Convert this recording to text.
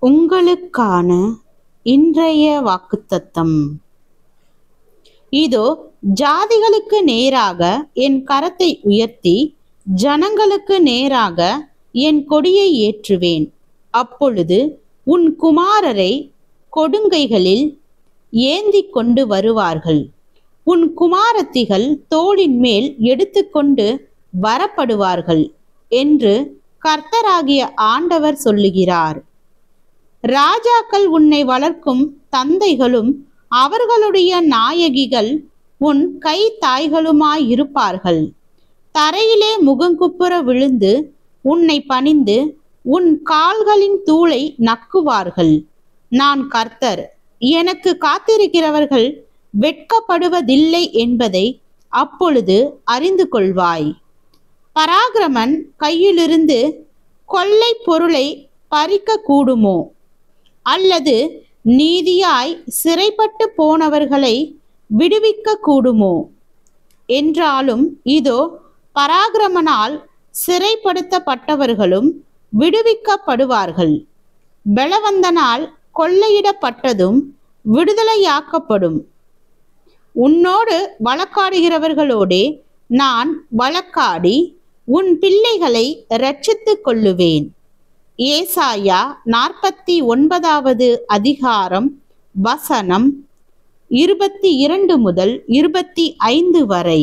உங்களுக்கான இன்றைய வாக்குத்தத்தம். இதோ ஜாதிகளுக்கு நேராக என் கரத்தை உயர்த்தி ஜனங்களுக்கு நேராக என் கொடியை ஏற்றுவேன். அப்பொழுது உன் குமாரரை கொடுங்கைகளில் ஏந்தி கொண்டு வருவார்கள், உன் குமாரத்திகள் தோளின் மேல் எடுத்துக்கொண்டு வரப்படுவார்கள் என்று கர்த்தராகிய ஆண்டவர் சொல்லுகிறார். ராஜாக்கள் உன்னை வளர்க்கும் தந்தைகளும் அவர்களுடைய நாயகிகள் உன் கை தாய்களுமாயிருப்பார்கள். தரையிலே முகங்குப்புற விழுந்து உன்னை பணிந்து உன் கால்களின் தூளை நக்குவார்கள். நான் கர்த்தர், எனக்கு காத்திருக்கிறவர்கள் வெட்கப்படுவதில்லை என்பதை அப்பொழுது அறிந்து கொள்வாய். பராக்கிரமன் கையிலிருந்து கொள்ளை பொருளை பறிக்க கூடுமோ? அல்லது நீதியாய் சிறைப்பட்டு போனவர்களை விடுவிக்க கூடுமோ? என்றாலும் இதோ பராக்கிரமனால் சிறைப்படுத்தப்பட்டவர்களும் விடுவிக்கப்படுவார்கள். பலவந்தனால் கொள்ளையிடப்பட்டதும் விடுதலையாக்கப்படும். உன்னோடு வழக்காடுகிறவர்களோடே நான் வழக்காடி உன் பிள்ளைகளை இரட்சித்துக் கொள்ளுவேன். ஏசாயா 49 அதிகாரம் வசனம் 22 முதல் 25 வரை.